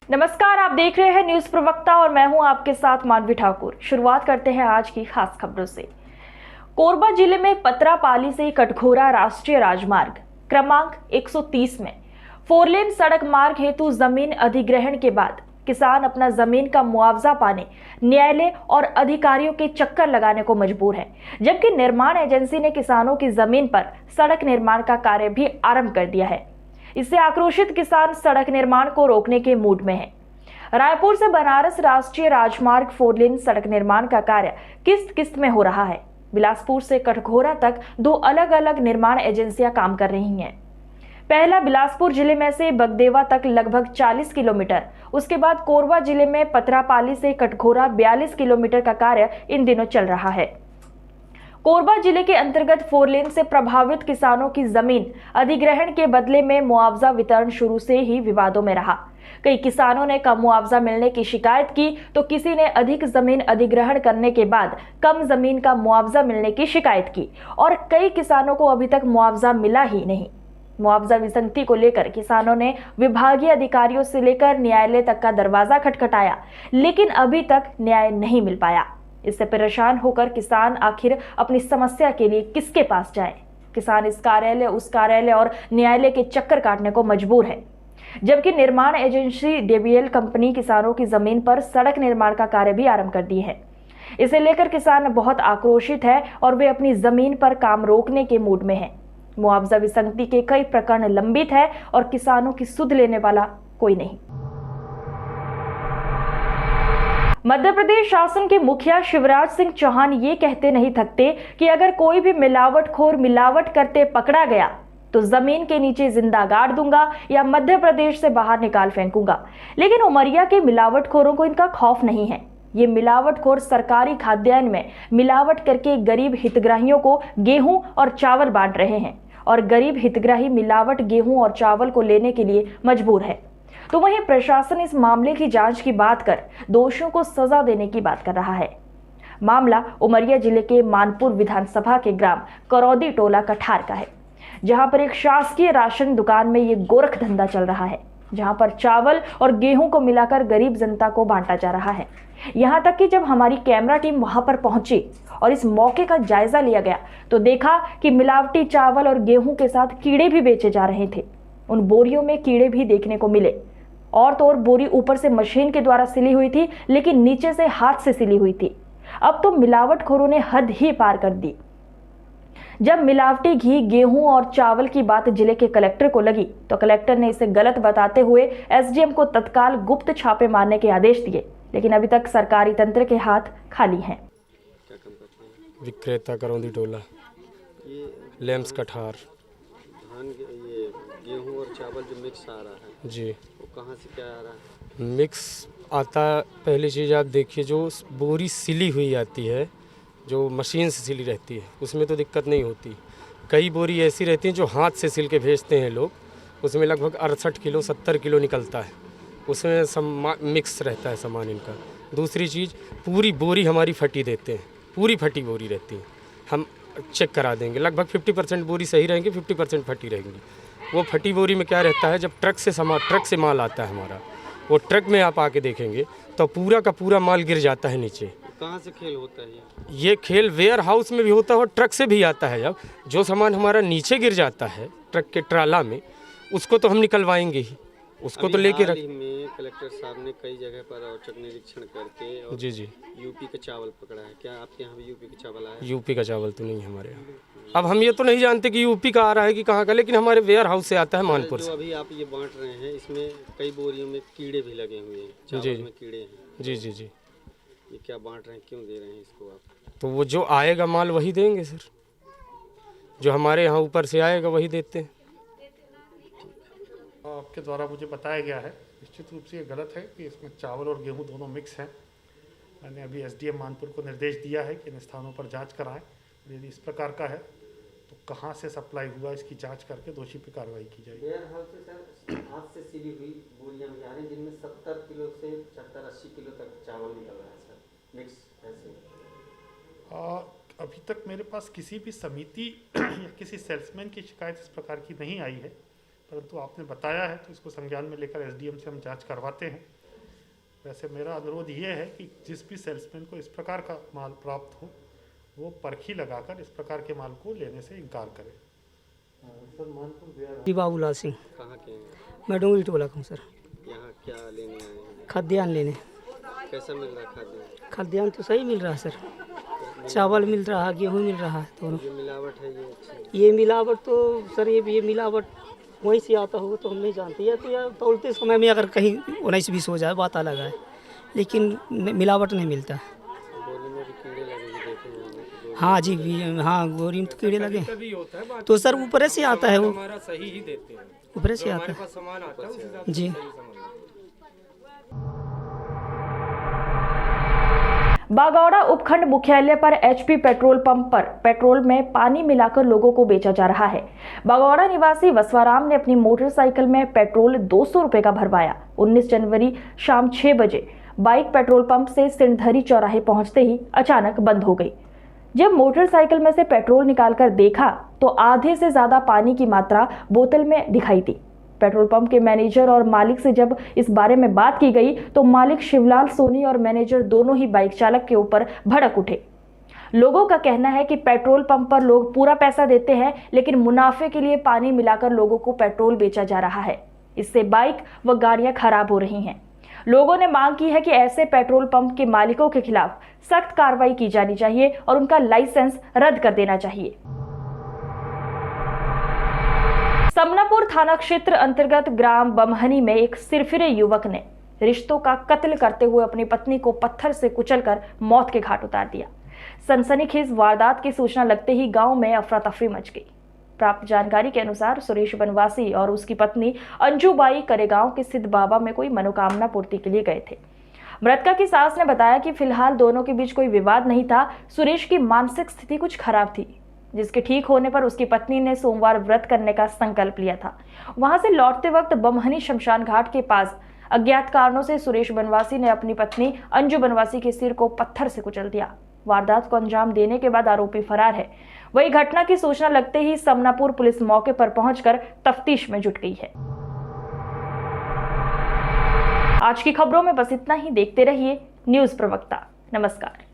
नमस्कार, आप देख रहे हैं न्यूज प्रवक्ता और मैं हूं आपके साथ मानवी ठाकुर। शुरुआत करते हैं आज की खास खबरों से। कोरबा जिले में पतरापाली से कटघोरा राष्ट्रीय राजमार्ग क्रमांक 130 में 4 लेन सड़क मार्ग हेतु जमीन अधिग्रहण के बाद किसान अपना जमीन का मुआवजा पाने न्यायालय और अधिकारियों के चक्कर लगाने को मजबूर है, जबकि निर्माण एजेंसी ने किसानों की जमीन पर सड़क निर्माण का कार्य भी आरंभ कर दिया है। इससे आक्रोशित किसान सड़क निर्माण को रोकने के मूड में हैं। रायपुर से बनारस राष्ट्रीय राजमार्ग 4 लेन सड़क निर्माण का कार्य किस्त किस्त में हो रहा है। बिलासपुर से कटघोरा तक 2 अलग अलग निर्माण एजेंसियां काम कर रही हैं। पहला बिलासपुर जिले में से बगदेवा तक लगभग 40 किलोमीटर, उसके बाद कोरबा जिले में पतरापाली से कटघोरा 42 किलोमीटर का कार्य इन दिनों चल रहा है। कोरबा जिले के अंतर्गत 4 लेन से प्रभावित किसानों की जमीन अधिग्रहण के बदले में मुआवजा वितरण शुरू से ही विवादों में रहा। कई किसानों ने कम मुआवजा मिलने की शिकायत की तो किसी ने अधिक जमीन अधिग्रहण करने के बाद कम जमीन का मुआवजा मिलने की शिकायत की और कई किसानों को अभी तक मुआवजा मिला ही नहीं। मुआवजा विसंगति को लेकर किसानों ने विभागीय अधिकारियों से लेकर न्यायालय तक का दरवाजा खटखटाया, लेकिन अभी तक न्याय नहीं मिल पाया। इससे परेशान होकर किसान आखिर अपनी समस्या के लिए किसके पास जाए? किसान इस कार्यालय उस कार्यालय और न्यायालय के चक्कर काटने को मजबूर है, जबकि निर्माण एजेंसी डेविएल कंपनी किसानों की जमीन पर सड़क निर्माण का कार्य भी आरंभ कर दी है। इसे लेकर किसान बहुत आक्रोशित है और वे अपनी जमीन पर काम रोकने के मूड में हैं। मुआवजा विसंगति के कई प्रकरण लंबित है और किसानों की सुध लेने वाला कोई नहीं। मध्य प्रदेश शासन के मुखिया शिवराज सिंह चौहान ये कहते नहीं थकते कि अगर कोई भी मिलावटखोर मिलावट करते पकड़ा गया तो जमीन के नीचे जिंदा गाड़ दूंगा या मध्य प्रदेश से बाहर निकाल फेंकूंगा। लेकिन उमरिया के मिलावटखोरों को इनका खौफ नहीं है। ये मिलावटखोर सरकारी खाद्यान्न में मिलावट करके गरीब हितग्राहियों को गेहूं और चावल बांट रहे हैं और गरीब हितग्राही मिलावट गेहूं और चावल को लेने के लिए मजबूर है। तो वहीं प्रशासन इस मामले की जांच की बात कर दोषियों को सजा देने की बात कर रहा है। मामला उमरिया जिले के मानपुर विधानसभा के ग्राम करौदी टोला कठार का है, जहां पर एक शासकीय राशन दुकान में ये गोरख धंधा चल रहा है, जहां पर चावल और गेहूं को मिलाकर गरीब जनता को बांटा जा रहा है। यहां तक कि जब हमारी कैमरा टीम वहां पर पहुंची और इस मौके का जायजा लिया गया तो देखा कि मिलावटी चावल और गेहूं के साथ कीड़े भी बेचे जा रहे थे। उन बोरियों में कीड़े भी देखने को मिले। और तो और बोरी ऊपर से मशीन के द्वारा सिली हुई थी, लेकिन नीचे से हाथ से सिली हुई थी। अब तो मिलावटखोरों ने हद ही पार कर दी। जब मिलावटी घी, गेहूं और चावल की बात जिले के कलेक्टर को लगी तो कलेक्टर ने इसे गलत बताते हुए एसडीएम को तत्काल गुप्त छापे मारने के आदेश दिए, लेकिन अभी तक सरकारी तंत्र के हाथ खाली हैं। विक्रेता करौदी टोला, लेम्स कठार। ये गेहूं और चावल जो मिक्स आ रहा है जी, वो कहाँ से क्या आ रहा है? मिक्स आता। पहली चीज़ आप देखिए, जो बोरी सिली हुई आती है, जो मशीन से सिली रहती है, उसमें तो दिक्कत नहीं होती। कई बोरी ऐसी रहती हैं जो हाथ से सिल के भेजते हैं लोग, उसमें लगभग 68 किलो 70 किलो निकलता है। उसमें मिक्स रहता है सामान इनका। दूसरी चीज़, पूरी बोरी हमारी फटी देते हैं, पूरी फटी बोरी रहती है। हम चेक करा देंगे, लगभग 50% बोरी सही रहेंगी, 50% फटी रहेंगी। वो फटी बोरी में क्या रहता है, जब ट्रक से माल आता है हमारा, वो ट्रक में आप आके देखेंगे तो पूरा का पूरा माल गिर जाता है नीचे। कहाँ से खेल होता है ये खेल वेयर हाउस में भी होता है और ट्रक से भी आता है। जब जो सामान हमारा नीचे गिर जाता है ट्रक के ट्राला में, उसको तो हम निकलवाएंगे ही, उसको तो लेके हाल ही में कलेक्टर साहब ने कई जगह पर औचक निरीक्षण करके और जी यूपी का चावल पकड़ा है। क्या आपके यहाँ भी यूपी का चावल आया? यूपी का चावल तो नहीं हमारे यहाँ। अब हम ये तो नहीं जानते कि यूपी का आ रहा है कि कहाँ का, लेकिन हमारे वेयर हाउस से आता है, मानपुर से। अभी आप ये बांट रहे हैं, इसमें कई बोरियों में कीड़े भी लगे हुए हैं, चावल में कीड़े हैं। जी जी जी। ये क्या बांट रहे हैं, क्यों दे रहे हैं इसको आप? तो वो जो आएगा माल वही देंगे सर, जो हमारे यहाँ ऊपर से आएगा वही देते हैं। आपके द्वारा मुझे बताया गया है, निश्चित रूप से ये गलत है कि इसमें चावल और गेहूं दोनों मिक्स हैं। मैंने अभी एसडीएम मानपुर को निर्देश दिया है कि इन स्थानों पर जांच कराएं। यदि इस प्रकार का है तो कहां से सप्लाई हुआ, इसकी जांच करके दोषी पर कार्रवाई की जाएगी। वेयर हाउस से सर हाथ से सिली हुई बोरियां भी आ रही हैं, जिनमें 70 किलो से 75-80 किलो तक चावल निकल रहा है सर, मिक्स ऐसे। अभी तक मेरे पास किसी भी समिति या किसी सेल्समैन की शिकायत इस प्रकार की नहीं आई है। परंतु आपने बताया है तो इसको संज्ञान में लेकर एसडीएम से हम जांच करवाते हैं। वैसे मेरा अनुरोध ये है कि जिस भी सेल्समैन को इस प्रकार का माल प्राप्त हो वो परखी लगाकर इस प्रकार के माल को लेने से इनकार करे। सर मानपुर जी बाबूलाल सिंह, कहाँ के हैं? मैं डोंगरी टोला का हूँ सर। यहाँ क्या लेने आए हैं? खाद्यान्न लेने। कैसा मिल रहा है खाद्य? खाद्यान्न तो सही मिल रहा है सर, चावल मिल रहा है, गेहूँ मिल रहा है दोनों। ये मिलावट है ये अच्छी? ये मिलावट तो सर ये मिलावट वहीं से आता होगा तो हम नहीं जानते। या तो यार तौलते समय में अगर कहीं 19-20 हो जाए बात अलग है, लेकिन मिलावट नहीं मिलता। बोली में भी कीड़े लगे देखे होंगे। हाँ जी, हाँ गोरी में तो कीड़े लगे तो सर ऊपर से आता है, वो हमारा सही ही देते हैं, ऊपर से आता है सामान आता है उस हिसाब से जी। सही सामान। बागौड़ा उपखंड मुख्यालय पर एचपी पेट्रोल पंप पर पेट्रोल में पानी मिलाकर लोगों को बेचा जा रहा है। बागौड़ा निवासी वसवाराम ने अपनी मोटरसाइकिल में पेट्रोल 200 रुपए का भरवाया। 19 जनवरी शाम 6 बजे बाइक पेट्रोल पंप से सिंधरी चौराहे पहुंचते ही अचानक बंद हो गई। जब मोटरसाइकिल में से पेट्रोल निकालकर देखा तो आधे से ज्यादा पानी की मात्रा बोतल में दिखाई दी। पेट्रोल पंप के मैनेजर और मालिक से जब इस बारे में बात की गई तो मालिक शिवलाल सोनी और मैनेजर दोनों ही बाइक चालक के ऊपर भड़क उठे। लोगों का कहना है कि पेट्रोल पंप पर लोग पूरा पैसा देते हैं, लेकिन मुनाफे के लिए पानी मिलाकर लोगों को पेट्रोल बेचा जा रहा है। इससे बाइक व गाड़ियां खराब हो रही हैं। लोगों ने मांग की है कि ऐसे पेट्रोल पंप के मालिकों के खिलाफ सख्त कार्रवाई की जानी चाहिए और उनका लाइसेंस रद्द कर देना चाहिए। समनापुर थाना क्षेत्र अंतर्गत ग्राम बमहनी में एक सिरफिरे युवक ने रिश्तों का कत्ल करते हुए अपनी पत्नी को पत्थर से कुचलकर मौत के घाट उतार दिया। सनसनीखेज वारदात की सूचना लगते ही गांव में अफरा तफरी मच गई। प्राप्त जानकारी के अनुसार सुरेश बनवासी और उसकी पत्नी अंजुबाई करेगांव के सिद्ध बाबा में कोई मनोकामना पूर्ति के लिए गए थे। मृतका की सास ने बताया कि फिलहाल दोनों के बीच कोई विवाद नहीं था। सुरेश की मानसिक स्थिति कुछ खराब थी, जिसके ठीक होने पर उसकी पत्नी ने सोमवार व्रत करने का संकल्प लिया था। वहां से लौटते वक्त बमहनी शमशान घाट के पास अज्ञात कारणों से सुरेश बनवासी ने अपनी पत्नी अंजू बनवासी के सिर को पत्थर से कुचल दिया। वारदात को अंजाम देने के बाद आरोपी फरार है। वही घटना की सूचना लगते ही समनापुर पुलिस मौके पर पहुंचकर तफ्तीश में जुट गई है। आज की खबरों में बस इतना ही। देखते रहिए न्यूज प्रवक्ता। नमस्कार।